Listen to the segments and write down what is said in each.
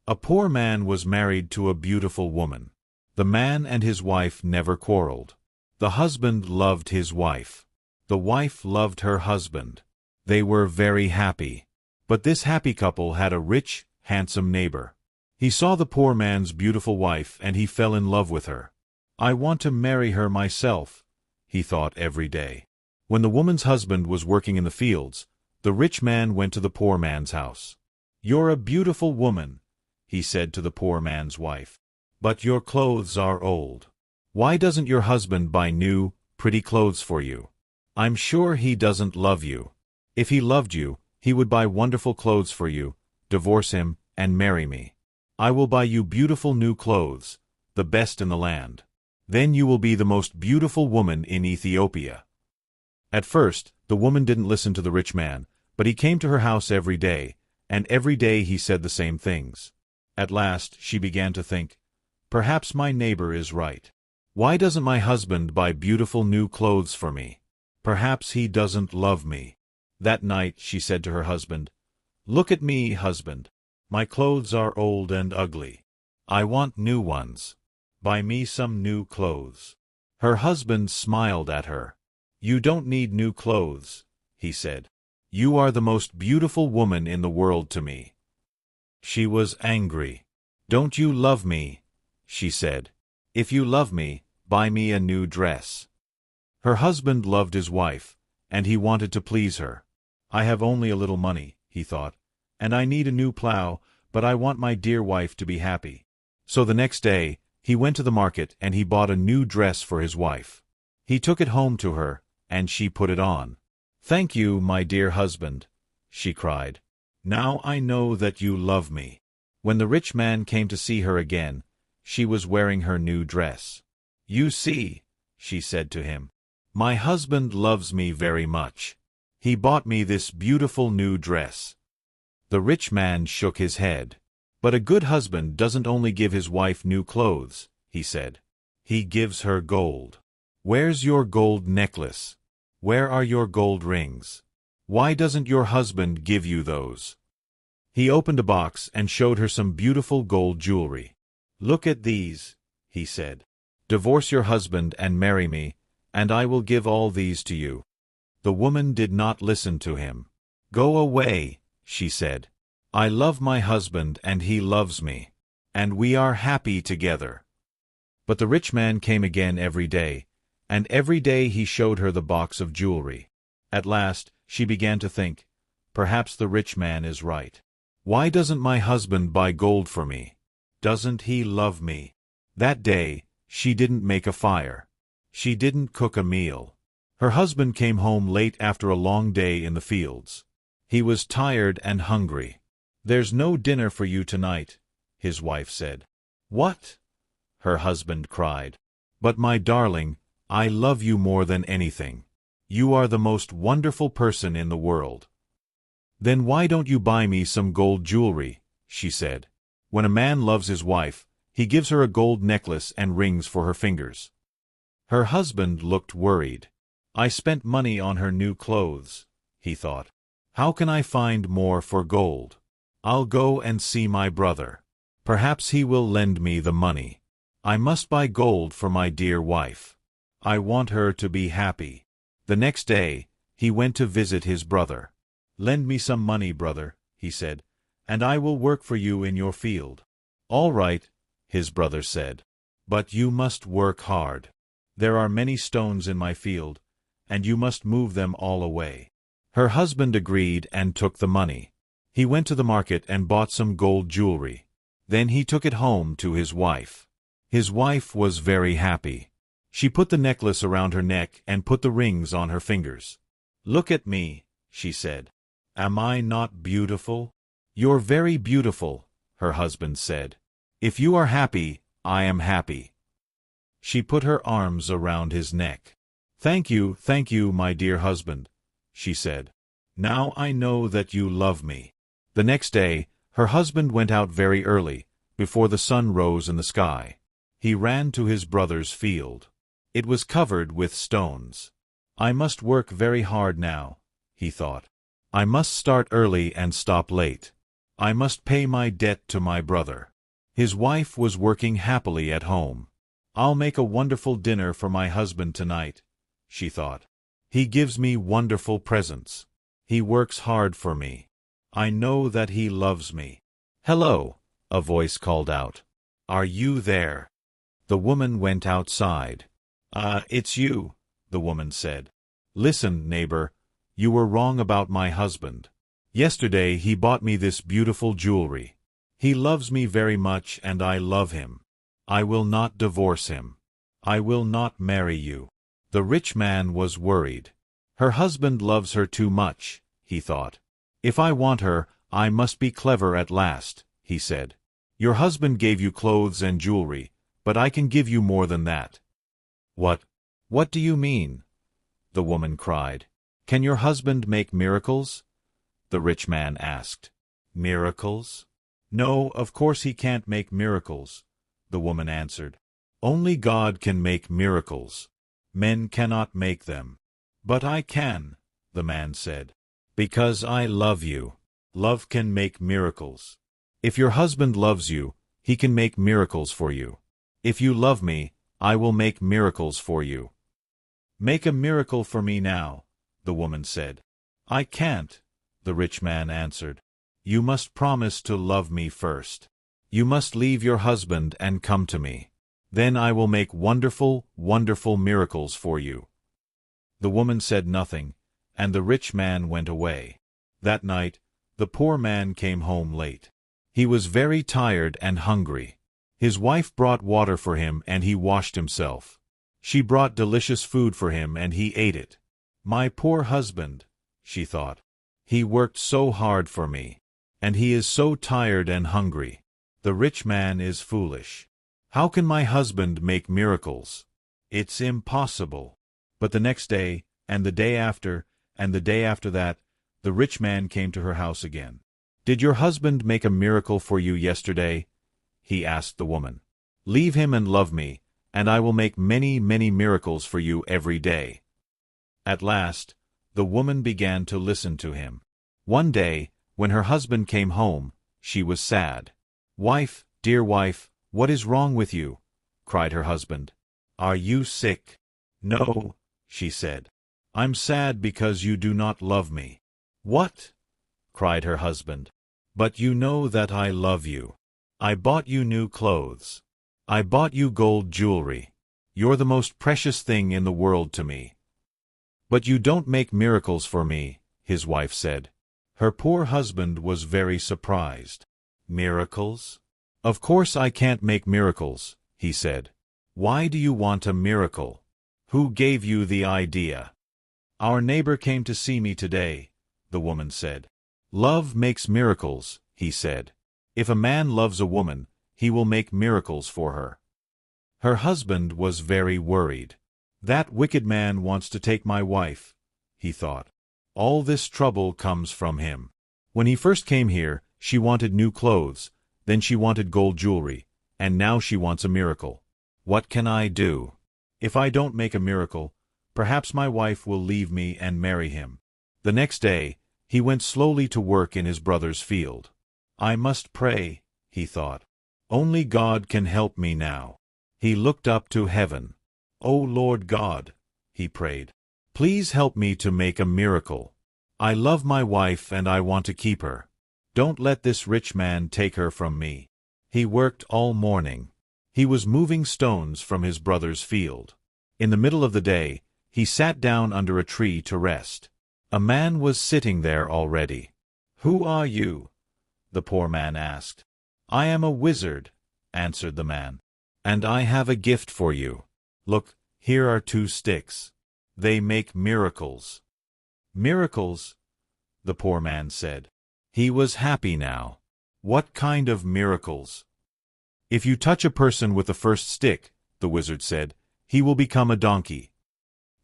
A poor man was married to a beautiful woman. The man and his wife never quarreled. The husband loved his wife. The wife loved her husband. They were very happy. But this happy couple had a rich, handsome neighbor. He saw the poor man's beautiful wife and he fell in love with her. "I want to marry her myself," he thought every day. When the woman's husband was working in the fields, the rich man went to the poor man's house. "You're a beautiful woman," he said to the poor man's wife, "but your clothes are old. Why doesn't your husband buy new, pretty clothes for you? I'm sure he doesn't love you. If he loved you, he would buy wonderful clothes for you, divorce him, and marry me. I will buy you beautiful new clothes, the best in the land. Then you will be the most beautiful woman in Ethiopia." At first, the woman didn't listen to the rich man, but he came to her house every day, and every day he said the same things. At last, she began to think, "Perhaps my neighbor is right. Why doesn't my husband buy beautiful new clothes for me? Perhaps he doesn't love me." That night, she said to her husband, "Look at me, husband. My clothes are old and ugly. I want new ones. Buy me some new clothes." Her husband smiled at her. "You don't need new clothes," he said. "You are the most beautiful woman in the world to me." She was angry. "Don't you love me?" she said. "If you love me, buy me a new dress." Her husband loved his wife, and he wanted to please her. "I have only a little money," he thought, "and I need a new plow, but I want my dear wife to be happy." So the next day, he went to the market and he bought a new dress for his wife. He took it home to her, and she put it on. "Thank you, my dear husband," she cried. "Now I know that you love me." When the rich man came to see her again, she was wearing her new dress. "You see," she said to him, "my husband loves me very much. He bought me this beautiful new dress." The rich man shook his head. "But a good husband doesn't only give his wife new clothes," he said. "He gives her gold. Where's your gold necklace? Where are your gold rings? Why doesn't your husband give you those?" He opened a box and showed her some beautiful gold jewelry. "Look at these," he said. "Divorce your husband and marry me, and I will give all these to you." The woman did not listen to him. "Go away," she said. "I love my husband and he loves me, and we are happy together." But the rich man came again every day, and every day he showed her the box of jewelry. At last, she began to think, "Perhaps the rich man is right. Why doesn't my husband buy gold for me? Doesn't he love me?" That day, she didn't make a fire. She didn't cook a meal. Her husband came home late after a long day in the fields. He was tired and hungry. "There's no dinner for you tonight," his wife said. "What?" her husband cried. "But my darling, I love you more than anything. You are the most wonderful person in the world." "Then why don't you buy me some gold jewelry?" she said. When a man loves his wife, he gives her a gold necklace and rings for her fingers. Her husband looked worried. "I spent money on her new clothes," he thought. "How can I find more for gold? I'll go and see my brother. Perhaps he will lend me the money. I must buy gold for my dear wife. I want her to be happy." The next day, he went to visit his brother. "Lend me some money, brother," he said, "and I will work for you in your field." "All right," his brother said, "but you must work hard. There are many stones in my field, and you must move them all away." Her husband agreed and took the money. He went to the market and bought some gold jewelry. Then he took it home to his wife. His wife was very happy. She put the necklace around her neck and put the rings on her fingers. "Look at me," she said. "Am I not beautiful?" "You're very beautiful," her husband said. "If you are happy, I am happy." She put her arms around his neck. thank you, my dear husband," she said. "Now I know that you love me." The next day, her husband went out very early, before the sun rose in the sky. He ran to his brother's field. It was covered with stones. "I must work very hard now," he thought. "I must start early and stop late. I must pay my debt to my brother. His wife was working happily at home. I'll make a wonderful dinner for my husband tonight, she thought. He gives me wonderful presents. He works hard for me. I know that he loves me. Hello, a voice called out. Are you there? The woman went outside. It's you, the woman said. Listen, neighbor, you were wrong about my husband. Yesterday he bought me this beautiful jewelry. He loves me very much and I love him. I will not divorce him. I will not marry you. The rich man was worried. Her husband loves her too much, he thought. If I want her, I must be clever at last, he said. Your husband gave you clothes and jewelry, but I can give you more than that. What do you mean? The woman cried. Can your husband make miracles? The rich man asked. Miracles? No, of course he can't make miracles, the woman answered. Only God can make miracles. Men cannot make them. But I can, the man said. Because I love you. Love can make miracles. If your husband loves you, he can make miracles for you. If you love me, I will make miracles for you. Make a miracle for me now, the woman said. I can't, the rich man answered. You must promise to love me first. You must leave your husband and come to me. Then I will make wonderful, wonderful miracles for you. The woman said nothing, and the rich man went away. That night, the poor man came home late. He was very tired and hungry. His wife brought water for him and he washed himself. She brought delicious food for him and he ate it. My poor husband, she thought. He worked so hard for me. And he is so tired and hungry. The rich man is foolish. How can my husband make miracles? It's impossible. But the next day, and the day after, and the day after that, the rich man came to her house again. Did your husband make a miracle for you yesterday? He asked the woman. Leave him and love me, and I will make many, many miracles for you every day. At last, the woman began to listen to him. One day, when her husband came home, she was sad. Wife, dear wife, what is wrong with you? Cried her husband. Are you sick? No, she said. I'm sad because you do not love me. What? Cried her husband. But you know that I love you. I bought you new clothes. I bought you gold jewelry. You're the most precious thing in the world to me. But you don't make miracles for me, his wife said. Her poor husband was very surprised. Miracles? Of course I can't make miracles, he said. Why do you want a miracle? Who gave you the idea? Our neighbor came to see me today, the woman said. Love makes miracles, he said. If a man loves a woman, he will make miracles for her. Her husband was very worried. That wicked man wants to take my wife, he thought. All this trouble comes from him. When he first came here, she wanted new clothes, then she wanted gold jewelry, and now she wants a miracle. What can I do? If I don't make a miracle, perhaps my wife will leave me and marry him. The next day, he went slowly to work in his brother's field. I must pray, he thought. Only God can help me now. He looked up to heaven. O Lord God, he prayed. Please help me to make a miracle. I love my wife and I want to keep her. Don't let this rich man take her from me. He worked all morning. He was moving stones from his brother's field. In the middle of the day, he sat down under a tree to rest. A man was sitting there already. Who are you? The poor man asked. I am a wizard, answered the man. And I have a gift for you. Look, here are 2 sticks. They make miracles. Miracles? The poor man said. He was happy now. What kind of miracles? If you touch a person with the first stick, the wizard said, he will become a donkey.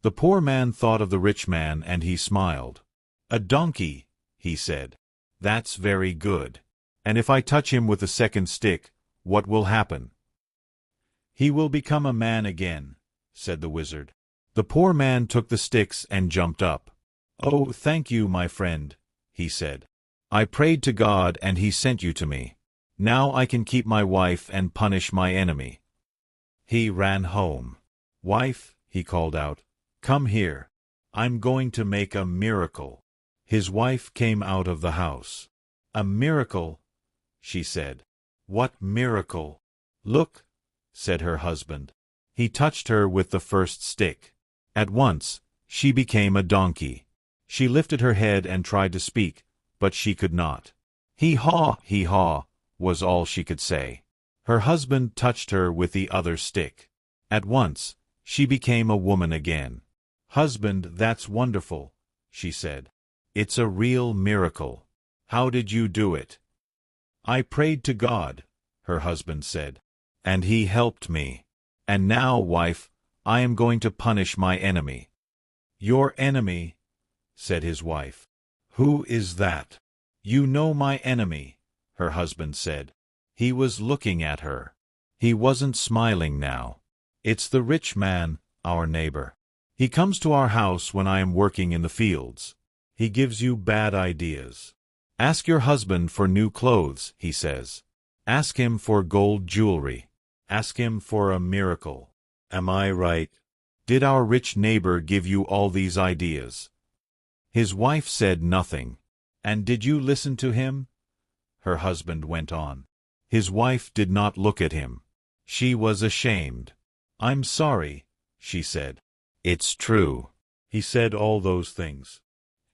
The poor man thought of the rich man and he smiled. A donkey, he said. That's very good. And if I touch him with the second stick, what will happen? He will become a man again, said the wizard. The poor man took the sticks and jumped up. Oh, thank you, my friend, he said. I prayed to God and he sent you to me. Now I can keep my wife and punish my enemy." He ran home. "Wife," he called out, "come here. I'm going to make a miracle." His wife came out of the house. "A miracle?" she said. "What miracle?" "Look," said her husband. He touched her with the first stick. At once, she became a donkey. She lifted her head and tried to speak, but she could not. Hee-haw, was all she could say. Her husband touched her with the other stick. At once, she became a woman again. "Husband, that's wonderful," she said. "It's a real miracle. How did you do it?" "I prayed to God," her husband said, "and he helped me. And now, wife, I am going to punish my enemy." "Your enemy?" said his wife. "Who is that?" "You know my enemy," her husband said. He was looking at her. He wasn't smiling now. "It's the rich man, our neighbor. He comes to our house when I am working in the fields. He gives you bad ideas. Ask your husband for new clothes, he says. Ask him for gold jewelry. Ask him for a miracle. Am I right? Did our rich neighbor give you all these ideas?" His wife said nothing. "And did you listen to him?" her husband went on. His wife did not look at him. She was ashamed. "I'm sorry," she said. "It's true. He said all those things.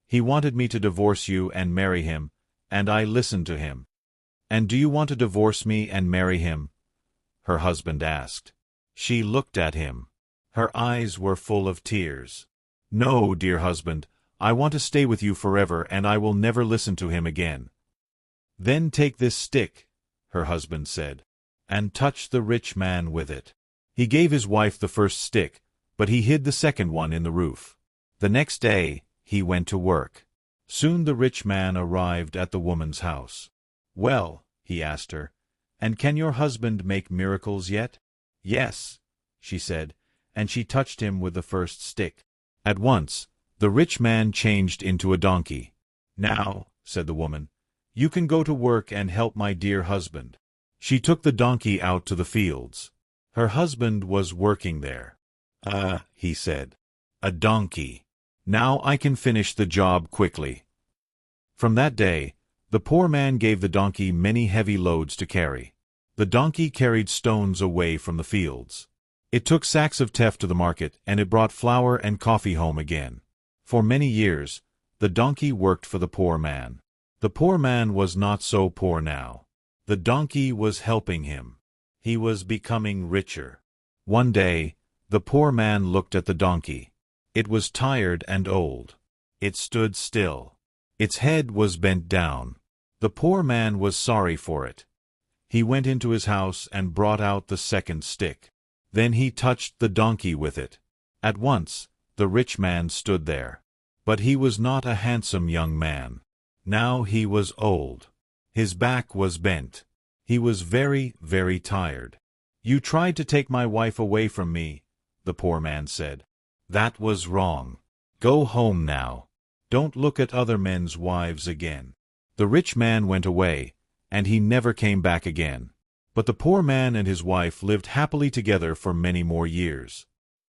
He wanted me to divorce you and marry him, and I listened to him." "And do you want to divorce me and marry him?" her husband asked. She looked at him. Her eyes were full of tears. "No, dear husband, I want to stay with you forever and I will never listen to him again." "Then take this stick," her husband said, "and touch the rich man with it." He gave his wife the first stick, but he hid the second one in the roof. The next day, he went to work. Soon the rich man arrived at the woman's house. "Well," he asked her, "and can your husband make miracles yet?" "Yes," she said, and she touched him with the first stick. At once, the rich man changed into a donkey. "Now," said the woman, "you can go to work and help my dear husband." She took the donkey out to the fields. Her husband was working there. He said, "a donkey. Now I can finish the job quickly." From that day, the poor man gave the donkey many heavy loads to carry. The donkey carried stones away from the fields. It took sacks of teff to the market, and it brought flour and coffee home again. For many years, the donkey worked for the poor man. The poor man was not so poor now. The donkey was helping him. He was becoming richer. One day, the poor man looked at the donkey. It was tired and old. It stood still. Its head was bent down. The poor man was sorry for it. He went into his house and brought out the second stick. Then he touched the donkey with it. At once, the rich man stood there. But he was not a handsome young man. Now he was old. His back was bent. He was very, very tired. "You tried to take my wife away from me," the poor man said. "That was wrong. Go home now. Don't look at other men's wives again." The rich man went away, and he never came back again. But the poor man and his wife lived happily together for many more years.